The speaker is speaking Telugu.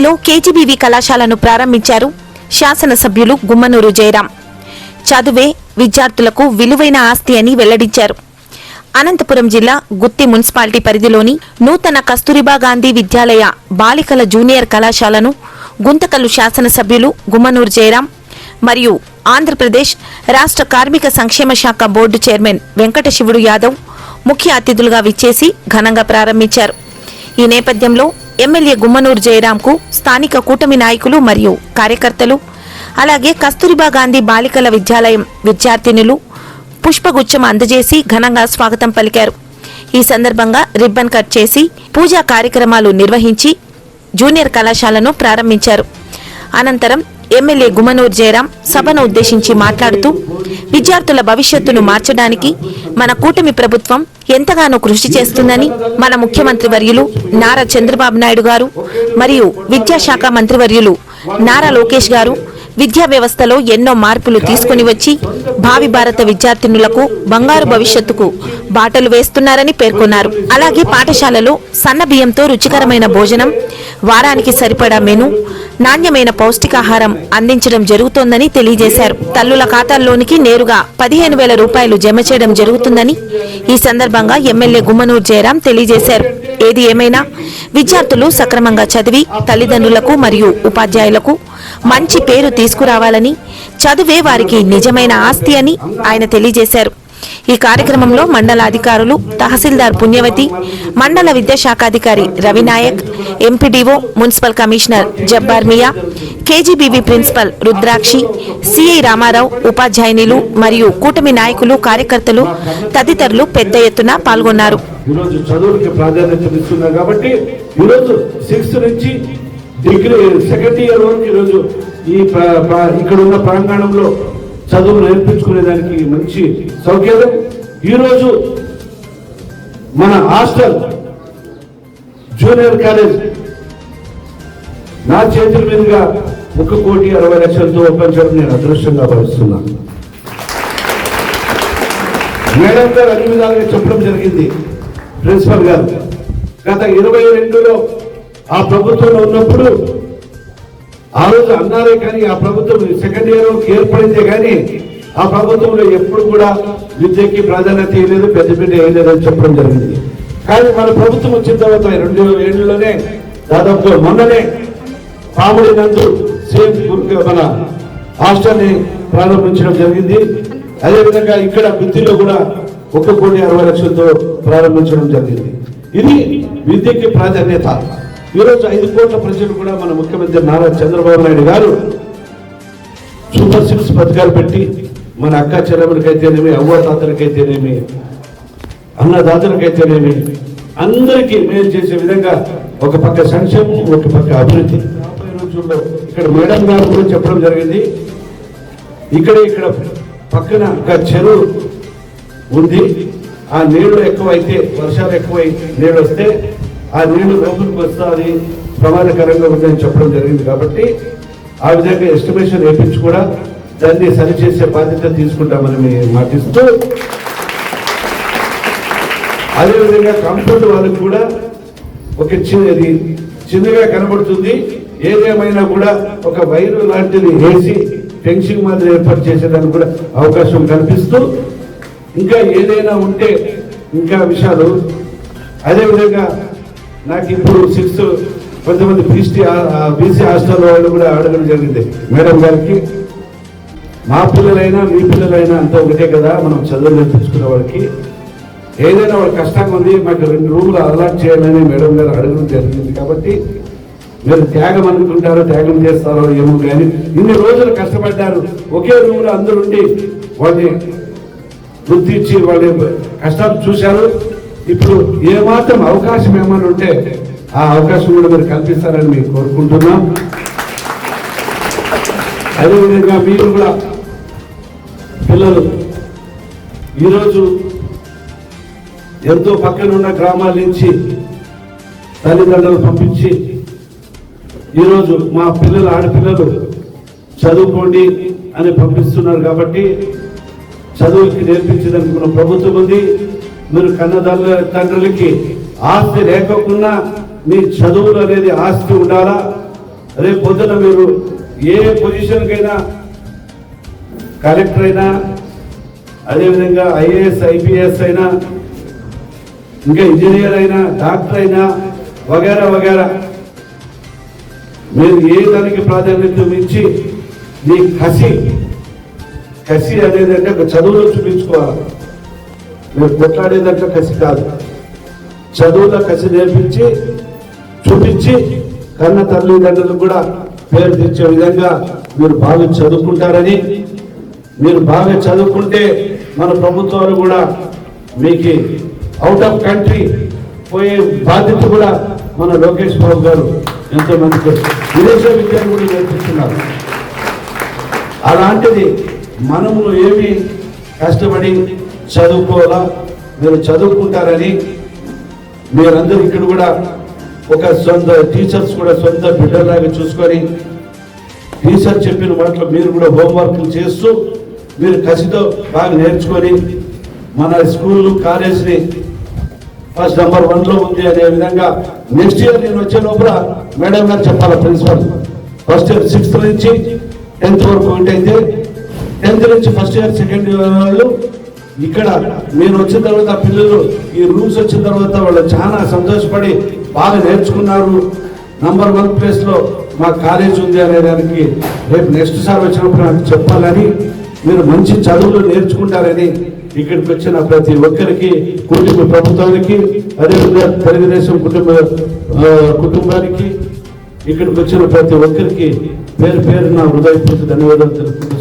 కుంటిలో కేజీబీవీ కళాశాలను ప్రారంభించారు శాసనసభ్యులు గుమ్మనూరు జయరాం. చదువే విద్యార్థులకు విలువైన ఆస్తి అని వెల్లడించారు. అనంతపురం జిల్లా గుత్తి మున్సిపాలిటీ పరిధిలోని నూతన కస్తూరిబా గాంధీ విద్యాలయ బాలికల జూనియర్ కళాశాలను గుంతకల్లు శాసనసభ్యులు గుమ్మనూరు జయరాం మరియు ఆంధ్రప్రదేశ్ రాష్ట్ర కార్మిక సంక్షేమ శాఖ బోర్డు చైర్మన్ వెంకట శివుడు యాదవ్ ముఖ్య అతిథులుగా విచ్చేసి ఘనంగా ప్రారంభించారు. ఈ నేపథ్యంలో ఎమ్మెల్యే గుమ్మనూరు జయరాంకు స్థానిక కూటమి నాయకులు మరియు కార్యకర్తలు, అలాగే కస్తూరిబా గాంధీ బాలికల విద్యాలయం విద్యార్థినులు పుష్పగుచ్చం అందజేసి ఘనంగా స్వాగతం పలికారు. ఈ సందర్భంగా రిబ్బన్ కట్ చేసి పూజా కార్యక్రమాలు నిర్వహించి జూనియర్ కళాశాలను ప్రారంభించారు. అనంతరం ఎమ్మెల్యే గుమ్మనూరు జయరాం సభను ఉద్దేశించి మాట్లాడుతూ విద్యార్థుల భవిష్యత్తును మార్చడానికి మన కూటమి ప్రభుత్వం ఎంతగానో కృషి చేస్తుందని, మన ముఖ్యమంత్రి వర్యులు నారా చంద్రబాబు నాయుడు గారు మరియు విద్యాశాఖ మంత్రివర్యులు నారా లోకేష్ గారు విద్యా వ్యవస్థలో ఎన్నో మార్పులు తీసుకుని వచ్చి భావి భారత విద్యార్థినులకు బంగారు భవిష్యత్తుకు బాటలు వేస్తున్నారని పేర్కొన్నారు. అలాగే పాఠశాలలో సన్న బియ్యంతో రుచికరమైన భోజనం, వారానికి సరిపడా మెను, నాణ్యమైన పౌష్టికాహారం అందించడం జరుగుతోందని తెలియజేశారు. తల్లుల ఖాతాల్లోనికి నేరుగా 15,000 రూపాయలు జమ చేయడం జరుగుతుందని ఈ సందర్భంగా ఎమ్మెల్యే గుమ్మనూరు జయరాం తెలియజేశారు. ఏది ఏమైనా విద్యార్థులు సక్రమంగా చదివి తల్లిదండ్రులకు మరియు ఉపాధ్యాయులకు మంచి పేరు తీసుకురావాలని, చదువే వారికి నిజమైన ఆస్తి అని ఆయన తెలియజేశారు. ఈ కార్యక్రమంలో మండల అధికారులు, తహసీల్దార్ పుణ్యవతి, మండల విద్యాశాఖాధికారి Ravinayak, MPDO, municipal commissioner Jabbar Miya, KGBV principal Rudrakshi, CI Ramarao, ఉపాధ్యాయునిలు మరియు కూటమి నాయకులు, కార్యకర్తలు తదితరులు పెద్ద ఎత్తున పాల్గొన్నారు. డిగ్రీ సెకండ్ ఇయర్ వరకు ఈరోజు ఇక్కడ ఉన్న ప్రాంగణంలో చదువు నేర్పించుకునేదానికి మంచి సౌకర్యం. ఈరోజు మన హాస్టల్ జూనియర్ కాలేజ్ నా చేతుల మీదుగా 1,60,00,000తో ఓపెన్ చేయడం నేను అదృష్టంగా భావిస్తున్నాను. మేడం గారు అన్ని విధాలుగా చెప్పడం జరిగింది. ప్రిన్సిపల్ గారు గత 22లో ఆ ప్రభుత్వంలో ఉన్నప్పుడు ఆ రోజు అన్నారే కానీ ఆ ప్రభుత్వం సెకండ్ ఇయర్ ఏర్పడిందే కానీ ఆ ప్రభుత్వంలో ఎప్పుడు కూడా విద్యకి ప్రాధాన్యత ఇవ్వలేదు, పెద్దపీట వేయలేదని చెప్పడం జరిగింది. కానీ మన ప్రభుత్వం వచ్చిన తర్వాత 2 ఏళ్లలోనే దాదాపు మొన్ననే పాముడి నందు సేమ్ మన హాస్టల్ని ప్రారంభించడం జరిగింది. అదేవిధంగా ఇక్కడ గుత్తిలో కూడా 1,60,00,000తో ప్రారంభించడం జరిగింది. ఇది విద్యకి ప్రాధాన్యత. ఈరోజు 5 కోట్ల ప్రజలు కూడా మన ముఖ్యమంత్రి నారా చంద్రబాబు నాయుడు గారు సూపర్ 6 పథకాలు పెట్టి మన అక్క చెల్లెములకైతేనేమి, అవ్వతాతలకైతేనేమి, అన్నదాతలకైతేనేమి అందరికీ మేలు చేసే విధంగా ఒక పక్క సంక్షేమం, ఒక పక్క అభివృద్ధి. రోజుల్లో ఇక్కడ మేడం గారు కూడా చెప్పడం జరిగింది. ఇక్కడ పక్కన ఒక చెరువు ఉంది. ఆ నీళ్లు ఎక్కువైతే, వర్షాలు ఎక్కువై నీళ్ళు వస్తే ఆ నీళ్లు లోపలికి వస్తే అది ప్రమాదకరంగా ఉందని చెప్పడం జరిగింది. కాబట్టి ఆ విధంగా ఎస్టిమేషన్ వేయించి కూడా దాన్ని సరిచేసే బాధ్యత తీసుకుంటామని మాటిస్తూ, అదేవిధంగా కాంపౌండ్ వాళ్ళకి కూడా ఒక చిన్నగా కనబడుతుంది. ఏదేమైనా కూడా ఒక వైరు లాంటిది వేసి ఫెన్సింగ్ మాదిరి ఏర్పాటు చేసేదానికి కూడా అవకాశం కల్పిస్తూ, ఇంకా ఏదైనా ఉంటే ఇంకా విషయాలు. అదేవిధంగా నాకు ఇప్పుడు 6 కొంతమంది బీసీ హాస్టల్ వాళ్ళు కూడా అడగడం జరిగింది మేడం గారికి. మా పిల్లలైనా మీ పిల్లలైనా అంతా ఒకటే కదా, మనం చదువు నేర్పించుకునే వాళ్ళకి ఏదైనా వాళ్ళ కష్టంగా ఉంది, మాకు 2 రూములు అలాట్ చేయాలని మేడం గారు అడగడం జరిగింది. కాబట్టి మీరు త్యాగం అనుకుంటారో త్యాగం చేస్తారో ఏమో కానీ ఇన్ని రోజులు కష్టపడ్డారు. ఒకే రూములో అందరుండి వాళ్ళని గుర్తించి వాళ్ళ కష్టాలు చూశారు. ఇప్పుడు ఏమాత్రం అవకాశం ఏమైనా ఉంటే ఆ అవకాశం కూడా మీరు కల్పిస్తారని మేము కోరుకుంటున్నాం. అదేవిధంగా మీరు కూడా పిల్లలు ఈరోజు ఎంతో పక్కనున్న గ్రామాల నుంచి తల్లిదండ్రులు పంపించి ఈరోజు మా పిల్లలు, ఆడపిల్లలు చదువుకోండి అని పంపిస్తున్నారు. కాబట్టి చదువుకి నేర్పించడానికి మన ప్రభుత్వం ఉంది. మీరు తండ్రులకి ఆస్తి లేకపోయినా మీ చదువులు అనేది ఆస్తి ఉండాలా. రేపు పొద్దున మీరు ఏ పొజిషన్కైనా కలెక్టర్ అయినా అదేవిధంగా ఐఏఎస్ ఐపీఎస్ అయినా ఇంకా ఇంజనీర్ అయినా డాక్టర్ అయినా వగేరా వగేరా మీరు ఏ దానికి ప్రాధాన్యత ఇచ్చి మీ కసి అనేది అంటే ఒక చదువులో చూపించుకోవాలి. మీరు కొట్లాడేదంటే కసి కాదు, చదువులో కసి నేర్పించి చూపించి కన్న తల్లిదండ్రులకు కూడా పేరు తెచ్చే విధంగా మీరు బాగా చదువుకుంటారని, మీరు బాగా చదువుకుంటే మన ప్రభుత్వాలు కూడా మీకు అవుట్ ఆఫ్ కంట్రీ పోయే బాధ్యత కూడా మన లోకేష్ బాబు గారు ఎంతో మందికి విదేశ విద్యను కూడా నేర్పిస్తున్నారు. అలాంటిది మనము ఏమి కష్టపడి చదువుకోవాలా, మీరు చదువుకుంటారని మీరందరూ ఇక్కడ కూడా ఒక సొంత టీచర్స్ కూడా సొంత బిడ్డలాగా చూసుకొని టీచర్ చెప్పిన మాటలు మీరు కూడా హోంవర్క్లు చేస్తూ మీరు కసితో బాగా నేర్చుకొని మన స్కూల్ కాలేజీని ఫస్ట్ నెంబర్ 1లో ఉంది అనే విధంగా నెక్స్ట్ ఇయర్ నేను వచ్చే లోపల మేడం గారు చెప్పాలి ప్రిన్సిపల్. ఫస్ట్ ఇయర్ 6th నుంచి 10th వరకు ఏంటైతే 10th నుంచి ఫస్ట్ ఇయర్ సెకండ్ ఇయర్ వాళ్ళు ఇక్కడ మీరు వచ్చిన తర్వాత పిల్లలు ఈ రూమ్స్ వచ్చిన తర్వాత వాళ్ళు చాలా సంతోషపడి బాగా నేర్చుకున్నారు. నంబర్ 1 ప్లేస్లో మా కాలేజ్ ఉంది అనే దానికి రేపు నెక్స్ట్ సార్ వచ్చినప్పుడు నాకు చెప్పాలని, మీరు మంచి చదువులు నేర్చుకుంటారని ఇక్కడికి వచ్చిన ప్రతి ఒక్కరికి కుటుంబ ప్రభుత్వానికి అదేవిధంగా తెలుగుదేశం కుటుంబానికి ఇక్కడికి వచ్చిన ప్రతి ఒక్కరికి పేరు పేరు నా హృదయపూర్వక ధన్యవాదాలు తెలుపుకుంటూ